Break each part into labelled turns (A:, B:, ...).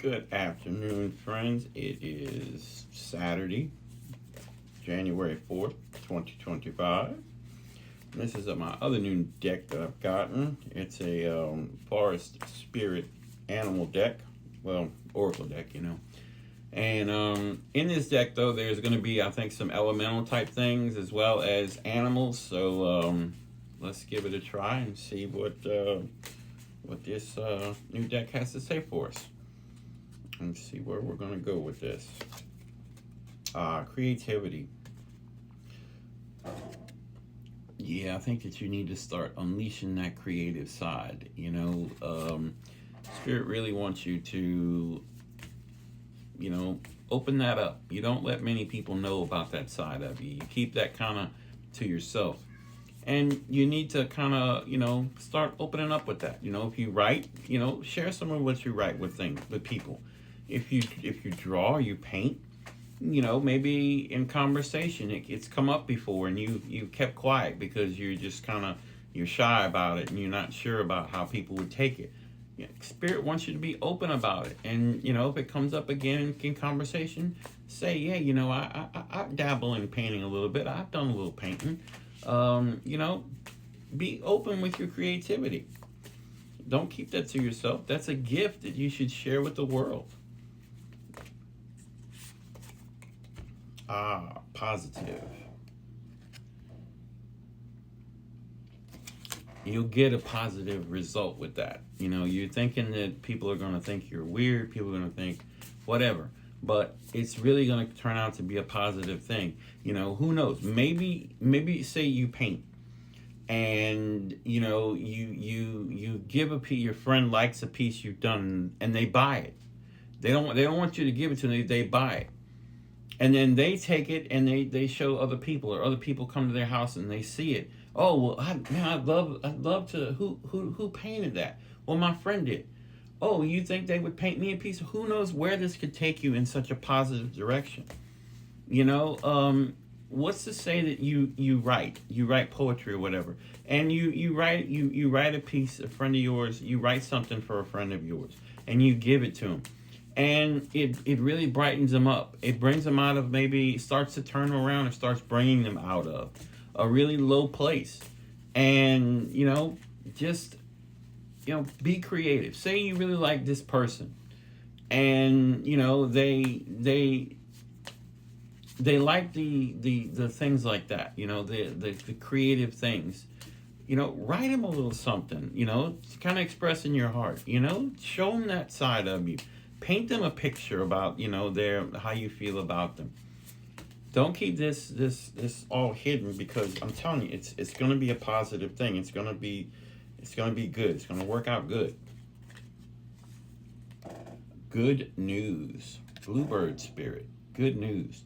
A: Good afternoon, friends. It is Saturday, January 4th, 2025. This is my other new deck that I've gotten. It's a Forest Spirit Animal deck. Well, Oracle deck, you know. And in this deck, though, there's going to be, I think, some elemental type things as well as animals. So let's give it a try and see what this new deck has to say for us. Let's see where we're going to go with this. Creativity. Yeah, I think that you need to start unleashing that creative side. You know, Spirit really wants you to, open that up. You don't let many people know about that side of you. You keep that kind of to yourself. And you need to kind of, start opening up with that. If you write, share some of what you write with people. If you draw, you paint, maybe in conversation it's come up before and you kept quiet because you're shy about it and you're not sure about how people would take it. Spirit wants you to be open about it, and if it comes up again in conversation, say, yeah, I dabble in painting a little bit. I've done a little painting. Be open with your creativity. Don't keep that to yourself. That's a gift that you should share with the world. Positive. You'll get a positive result with that. You're thinking that people are going to think you're weird, people are going to think whatever, but it's really going to turn out to be a positive thing. Who knows? Maybe say you paint and you give a piece, your friend likes a piece you've done and they buy it. They don't want you to give it to them, they buy it. And then they take it and they show other people, or other people come to their house and they see it. Oh, well, I'd love to. Who painted that? Well, my friend did. Oh, you think they would paint me a piece? Who knows where this could take you in such a positive direction? What's to say that you write poetry or whatever, and you write a piece, a friend of yours, you write something for a friend of yours, and you give it to him. And it really brightens them up. It brings them out of, maybe starts to turn them around and starts bringing them out of a really low place. And, just, be creative. Say you really like this person and, they like the things like that, the creative things. Write them a little something, kind of expressing your heart, show them that side of you. Paint them a picture about, how you feel about them. Don't keep this all hidden, because I'm telling you, it's going to be a positive thing. It's going to be good. It's going to work out good. Good news. Bluebird Spirit. Good news.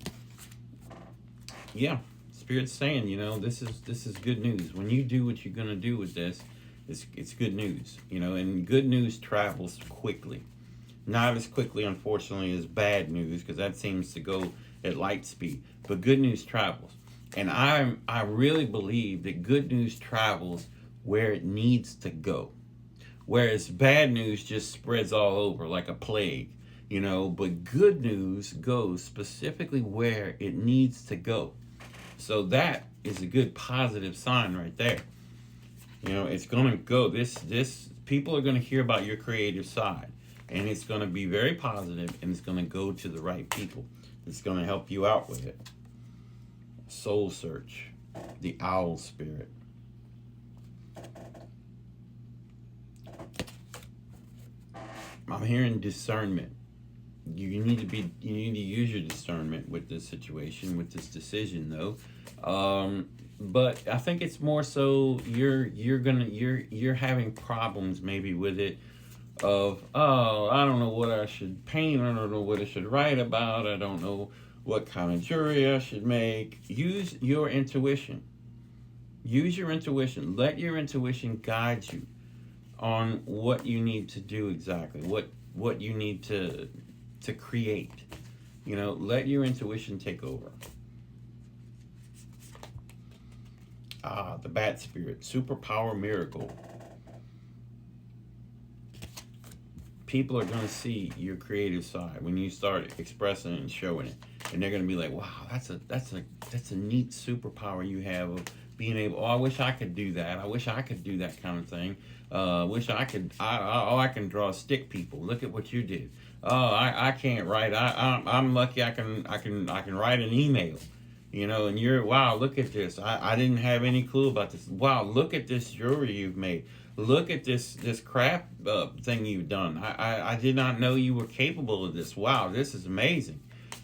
A: Yeah, Spirit's saying, this is good news. When you do what you're going to do with this, it's good news. And good news travels quickly. Not as quickly, unfortunately, as bad news, because that seems to go at light speed. But good news travels. And I really believe that good news travels where it needs to go. Whereas bad news just spreads all over like a plague, But good news goes specifically where it needs to go. So that is a good positive sign right there. It's going to go. This people are going to hear about your creative side. And it's going to be very positive, and it's going to go to the right people. It's going to help you out with it. Soul Search, the Owl Spirit. I'm hearing discernment. You need to use your discernment with this situation, with this decision, though. But I think it's more so you're having problems maybe with it. Of, I don't know what I should paint, I don't know what I should write about, I don't know what kind of jewelry I should make. Use your intuition. Use your intuition. Let your intuition guide you on what you need to do exactly, what you need to create. Let your intuition take over. The Bat Spirit, Superpower Miracle. people are going to see your creative side when you start expressing it and showing it, and they're going to be like, wow, that's a neat superpower you have of being able, oh, I wish I could do that. I wish I could do that kind of thing. Wish I could. I can draw stick people. Look at what you did. Oh, I can't write. I'm lucky. I can write an email. You know, and you're, wow, look at this. I didn't have any clue about this. Wow, look at this jewelry you've made. Look at this craft thing you've done. I did not know you were capable of this. Wow, this is amazing.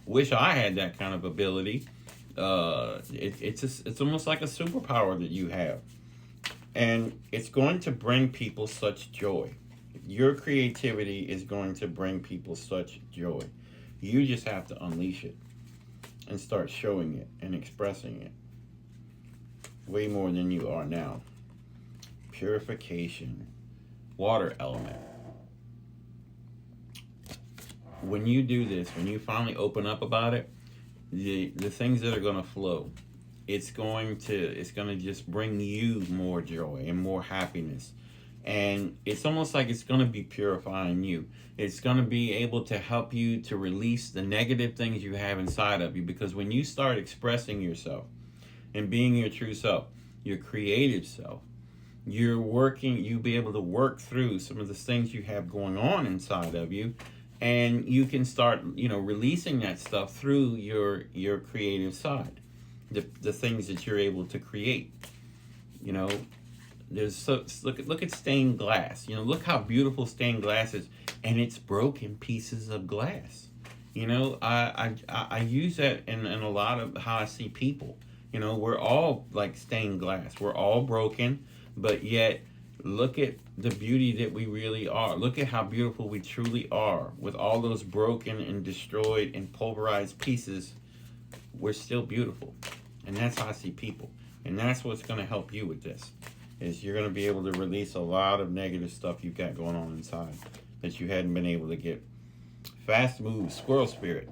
A: Wish I had that kind of ability. It's almost like a superpower that you have. And it's going to bring people such joy. Your creativity is going to bring people such joy. You just have to unleash it and start showing it and expressing it way more than you are now. Purification, water element. When you do this, when you finally open up about it, the things that are going to flow, it's going to just bring you more joy and more happiness. And it's almost like it's going to be purifying you. It's going to be able to help you to release the negative things you have inside of you, because when you start expressing yourself and being your true self, your creative self, you'll be able to work through some of the things you have going on inside of you, and you can start, releasing that stuff through your creative side, the things that you're able to create. Look at stained glass. Look how beautiful stained glass is, and it's broken pieces of glass. I use that in a lot of how I see people. We're all like stained glass. We're all broken, but yet look at the beauty that we really are. Look at how beautiful we truly are. With all those broken and destroyed and pulverized pieces, we're still beautiful. And that's how I see people. And that's what's going to help you with this, is you're going to be able to release a lot of negative stuff you've got going on inside that you hadn't been able to get. Fast moves, squirrel spirit.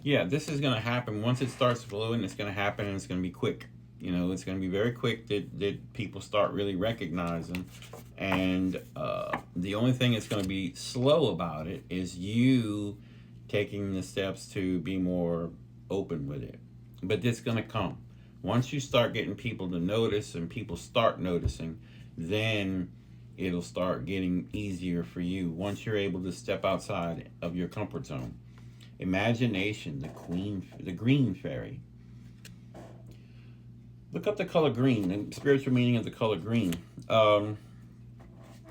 A: Yeah, this is going to happen. Once it starts flowing, it's going to happen, and it's going to be quick. It's going to be very quick that people start really recognizing. And the only thing that's going to be slow about it is you taking the steps to be more open with it. But it's going to come. Once you start getting people to notice and people start noticing, then it'll start getting easier for you once you're able to step outside of your comfort zone. Imagination, the green fairy. Look up the color green, the spiritual meaning of the color green.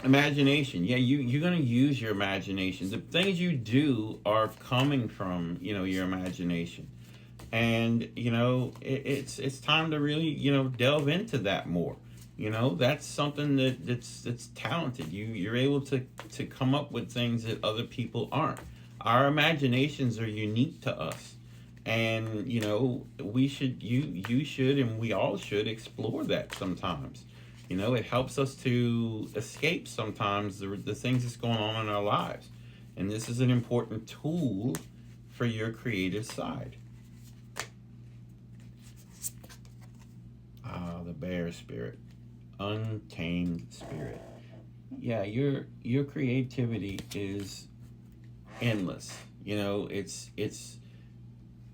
A: Imagination. Yeah, you're going to use your imagination. The things you do are coming from, your imagination. And, it's time to really, delve into that more. That's something that's talented. You're able to come up with things that other people aren't. Our imaginations are unique to us. And, we should, you should, and we all should explore that sometimes. It helps us to escape sometimes the things that's going on in our lives. And this is an important tool for your creative side. The bear spirit, untamed spirit. Yeah, your creativity is endless. It's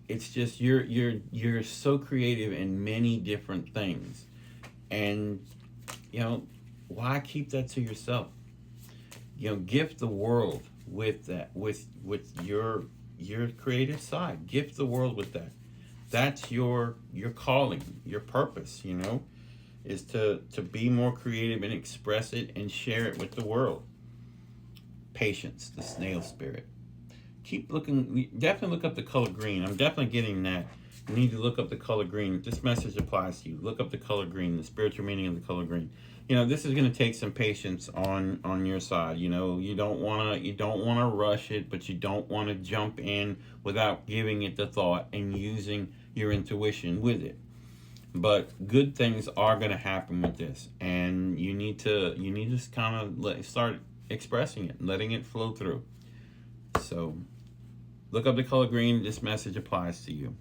A: just you're so creative in many different things, and why keep that to yourself? Gift the world with that, with your creative side. Gift the world with that. That's your calling, your purpose, is to be more creative and express it and share it with the world. Patience, the snail spirit. Keep looking, definitely look up the color green. I'm definitely getting that. You need to look up the color green. This message applies to you. Look up the color green, the spiritual meaning of the color green. This is going to take some patience on your side. You don't want to rush it, but you don't want to jump in without giving it the thought and using your intuition with it. But good things are going to happen with this, and you need to kind of start expressing it, letting it flow through. So look up the color green. This message applies to you.